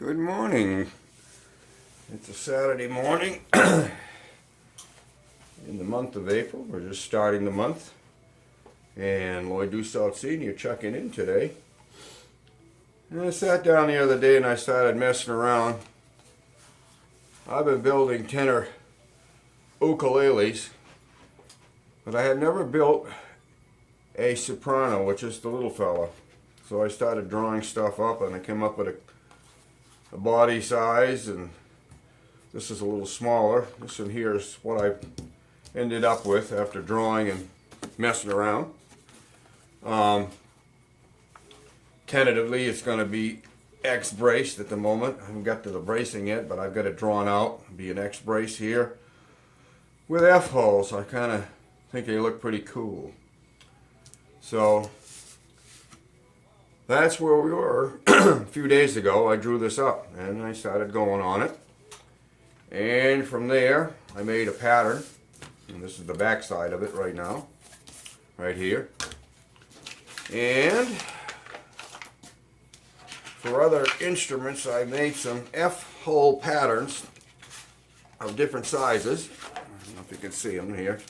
Good morning. It's a Saturday morning in the month of April. We're just starting the month. And Lloyd Dussault Sr. checking in today. And I sat down the other day and I started messing around. I've been building tenor ukuleles, but I had never built a soprano, which is the little fella. So I started drawing stuff up and I came up with a body size, and this is a little smaller. This one here is what I ended up with after drawing and messing around. Tentatively it's going to be X braced at the moment. I haven't got to the bracing yet, but I've got it drawn out. It'll be an X brace here with F holes. I kind of think they look pretty cool. So that's where we were. A few days ago I drew this up and I started going on it, and from there I made a pattern, and this is the back side of it right now, right here. And for other instruments I made some F-hole patterns of different sizes. I don't know if you can see them here,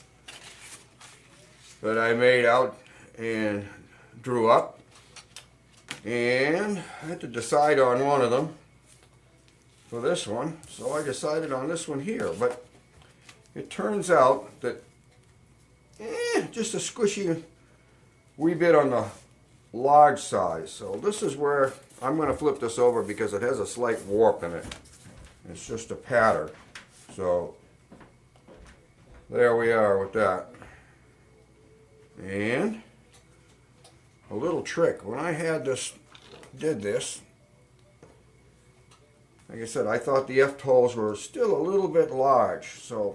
but I made out and drew up. And I had to decide on one of them for this one, so I decided on this one here. But it turns out that just a squishy wee bit on the large size. So this is where I'm going to flip this over because it has a slight warp in it. It's just a pattern. So there we are with that. And a little trick. When I did this, like I said, I thought the F-holes were still a little bit large. So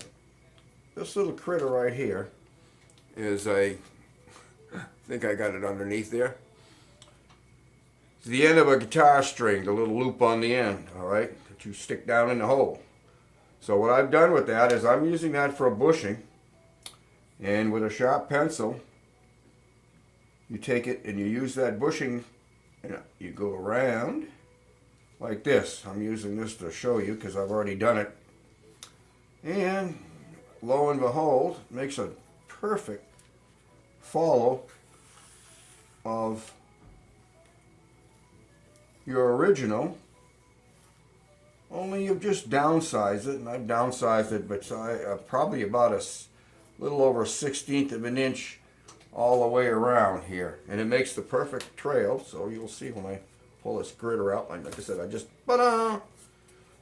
this little critter right here is I think I got it underneath there. It's the end of a guitar string, the little loop on the end, alright, that you stick down in the hole. So what I've done with that is I'm using that for a bushing, and with a sharp pencil you take it and you use that bushing and you go around like this. I'm using this to show you because I've already done it. And lo and behold, it makes a perfect follow of your original, only you've just downsized it, and I've downsized it but probably about a little over 1/16 of an inch all the way around here, and it makes the perfect trail. So you'll see when I pull this gritter out, like I said, I just now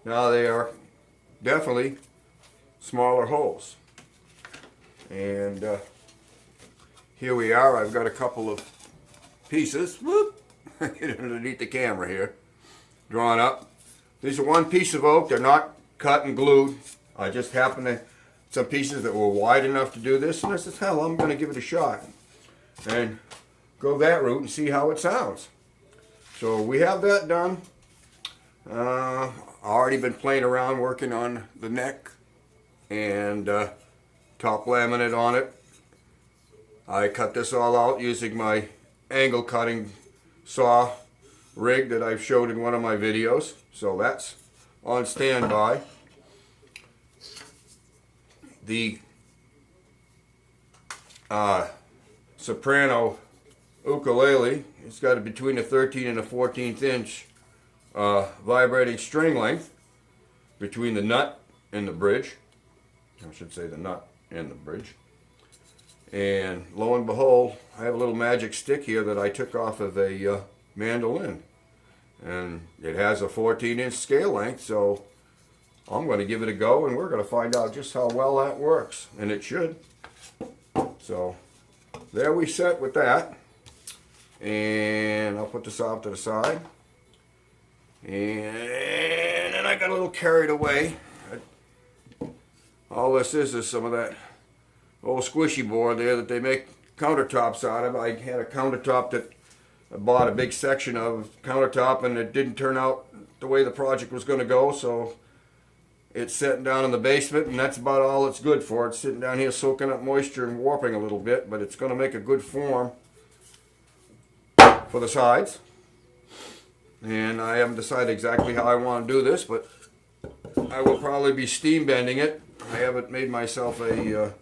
they are definitely smaller holes. And here we are. I've got a couple of pieces underneath the camera here drawn up. These are one piece of oak. They're not cut and glued. I just happened to some pieces that were wide enough to do this, and I said, hell, I'm going to give it a shot and go that route and see how it sounds. So we have that done. I've already been playing around working on the neck and top laminate on it. I cut this all out using my angle cutting saw rig that I've showed in one of my videos. So that's on standby. The Soprano Ukulele, it's got between a 13 and a 14th inch vibrating string length between the nut and the bridge. I should say the nut and the bridge. And lo and behold, I have a little magic stick here that I took off of a mandolin. And it has a 14-inch scale length, so I'm going to give it a go, and we're going to find out just how well that works, and it should. So there we sit with that, and I'll put this off to the side. And then I got a little carried away. All this is some of that old squishy board there that they make countertops out of. I had a countertop that I bought a big section of countertop, and it didn't turn out the way the project was going to go, so it's sitting down in the basement, and that's about all it's good for. It's sitting down here soaking up moisture and warping a little bit, but it's going to make a good form for the sides. and I haven't decided exactly how I want to do this, but I will probably be steam bending it. I haven't made myself a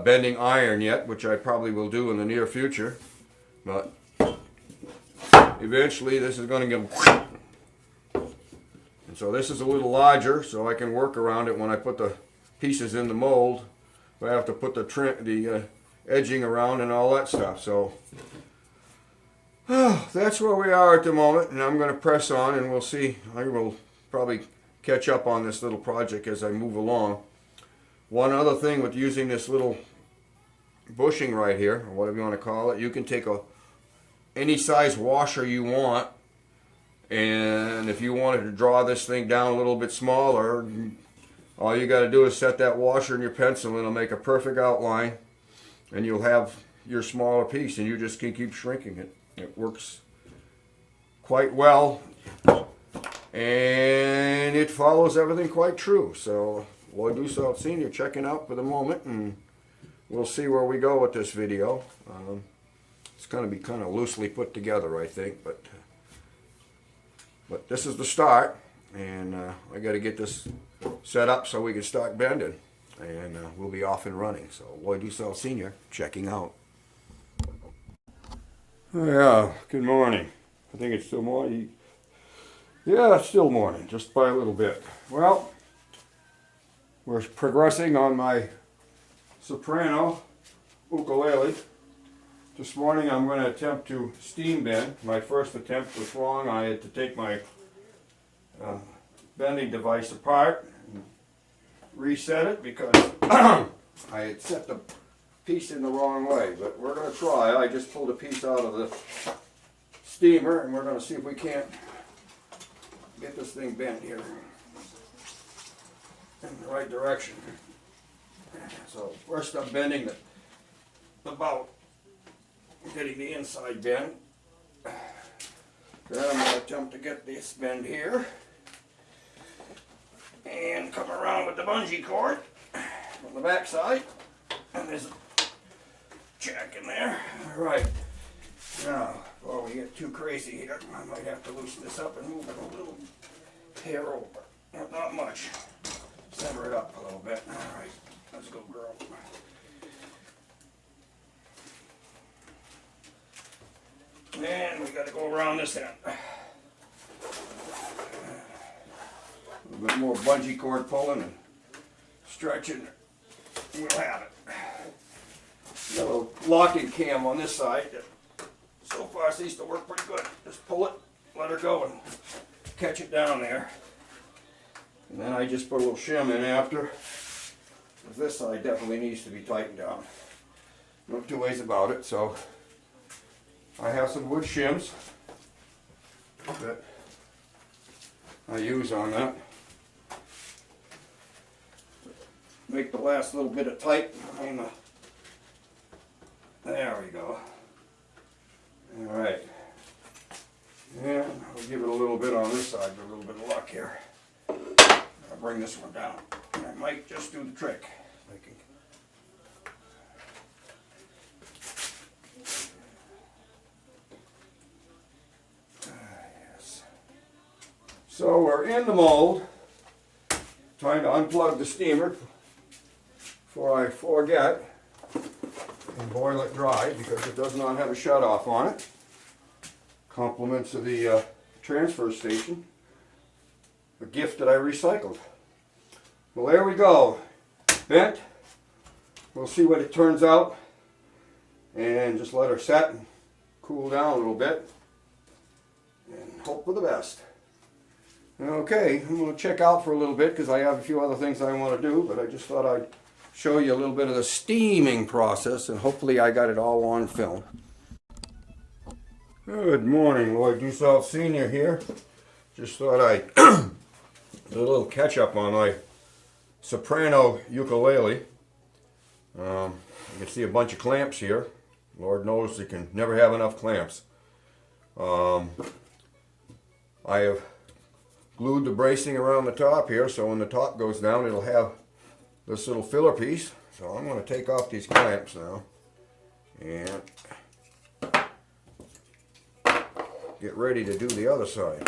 bending iron yet, which I probably will do in the near future, but eventually this is going to get, and so this is a little larger, so I can work around it when I put the pieces in the mold. But I have to put the edging around and all that stuff. So that's where we are at the moment, and I'm going to press on, and we'll see. I will probably catch up on this little project as I move along. One other thing with using this little bushing right here, or whatever you want to call it, you can take any size washer you want, and if you wanted to draw this thing down a little bit smaller, all you got to do is set that washer in your pencil and it'll make a perfect outline, and you'll have your smaller piece, and you just can keep shrinking it. It works quite well, and it follows everything quite true. So Lloyd Dussault Sr. checking out for the moment, and we'll see where we go with this video. It's going to be kind of loosely put together, I think, but this is the start, and I got to get this set up so we can start bending, and we'll be off and running. So Lloyd Dussault Sr. checking out. Oh, yeah, good morning. I think it's still morning. Yeah, it's still morning, just by a little bit. Well, we're progressing on my Soprano Ukulele. This morning I'm going to attempt to steam bend. My first attempt was wrong. I had to take my bending device apart and reset it because I had set the piece in the wrong way. But we're going to try. I just pulled a piece out of the steamer, and we're going to see if we can't get this thing bent here in the right direction. So first I'm bending the bout, getting the inside bend. Then I'm going to attempt to get this bend here and come around with the bungee cord from the back side, and there's a jack in there. All right, now before we get too crazy here, I might have to loosen this up and move it a little hair over, not much. Simmer it up a little bit. All right, let's go, girl. And we got to go around this end. A little bit more bungee cord pulling and stretching. We'll have it. Got a locking cam on this side that so far seems to work pretty good. Just pull it, let her go, and catch it down there. And then I just put a little shim in after. This side definitely needs to be tightened down. No two ways about it. So I have some wood shims that I use on that. Make the last little bit of tight behind the. There we go. All right. And I'll give it a little bit on this side with a little bit of luck here. I'll bring this one down. And I might just do the trick. Yes. So we're in the mold. Trying to unplug the steamer before I forget and boil it dry because it does not have a shut-off on it. Compliments of the transfer station. A gift that I recycled. Well, there we go. Bent. We'll see what it turns out. And just let her set and cool down a little bit. And hope for the best. Okay, I'm going to check out for a little bit because I have a few other things I want to do, but I just thought I'd show you a little bit of the steaming process, and hopefully I got it all on film. Good morning, Lloyd Dussault Sr. here. Just thought I'd do a little catch up on my Soprano ukulele. You can see a bunch of clamps here. Lord knows you can never have enough clamps. I have glued the bracing around the top here, so when the top goes down it'll have this little filler piece. So I'm going to take off these clamps now and get ready to do the other side.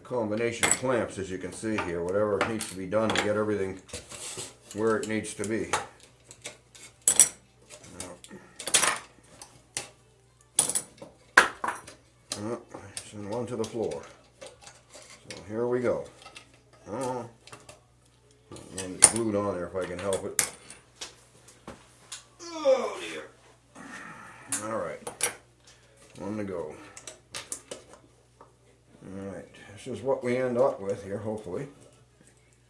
Combination of clamps, as you can see here, whatever needs to be done to get everything where it needs to be. Send one to the floor. So here we go. And it's glued on there if I can help it. Oh dear. All right, one to go. Alright, this is what we end up with here, hopefully.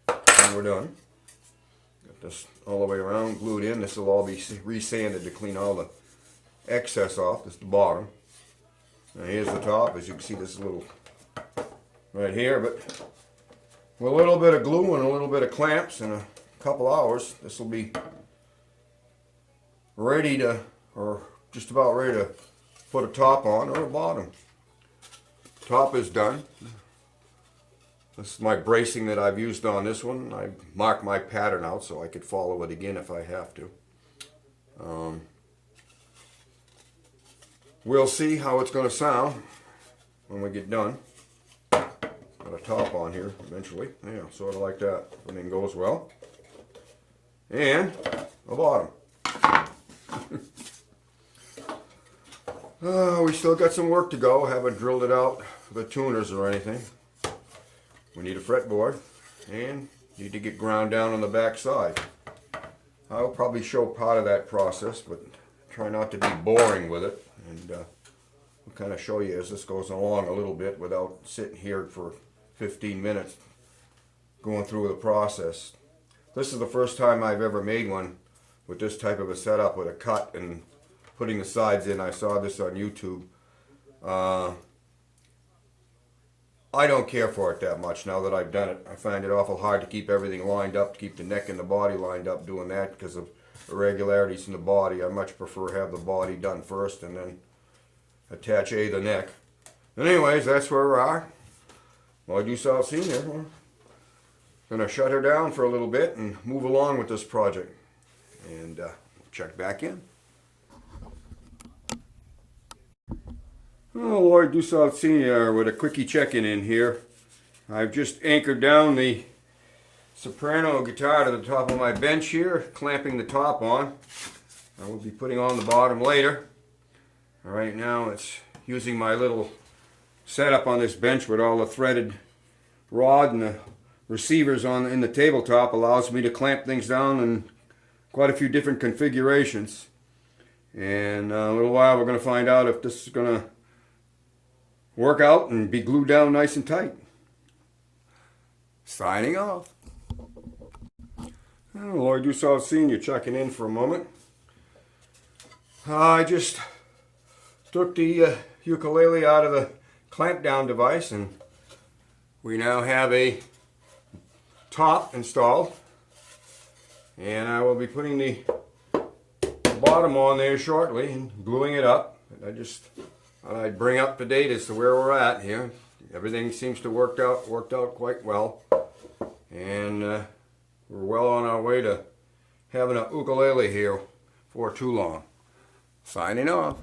And we're done. Got this all the way around, glued in. This will all be resanded to clean all the excess off. This is the bottom. Now here's the top. As you can see, this is a little right here, but with a little bit of glue and a little bit of clamps in a couple hours, this will be ready to, or just about ready to put a top on or a bottom. Top is done. This is my bracing that I've used on this one. I marked my pattern out so I could follow it again if I have to. We'll see how it's going to sound when we get done. Got a top on here eventually. Yeah, sort of like that. Everything goes well. And a bottom. We still got some work to go. Haven't drilled it out for the tuners or anything. We need a fretboard and need to get ground down on the back side. I'll probably show part of that process, but try not to be boring with it. And we'll kind of show you as this goes along a little bit without sitting here for 15 minutes going through the process. This is the first time I've ever made one with this type of a setup with a cut and putting the sides in. I saw this on YouTube. I don't care for it that much now that I've done it. I find it awful hard to keep everything lined up, to keep the neck and the body lined up doing that because of irregularities in the body. I much prefer have the body done first and then attach the neck. And anyways, that's where we are. Well, I do saw Senior. We're going to shut her down for a little bit and move along with this project. And check back in. Oh, Lord, do South Senior with a quickie check-in in here. I've just anchored down the Soprano guitar to the top of my bench here, clamping the top on. I will be putting on the bottom later. Right now it's using my little setup on this bench with all the threaded rod and the receivers in the tabletop allows me to clamp things down in quite a few different configurations. And in a little while we're going to find out if this is going to work out and be glued down nice and tight. Signing off. Oh, Lord, you saw Senior checking in for a moment. I just took the ukulele out of the clamp down device and we now have a top installed. And I will be putting the bottom on there shortly and gluing it up. I'd bring up to date as to where we're at here. Everything seems to worked out quite well, and we're well on our way to having a ukulele here for too long. Signing off.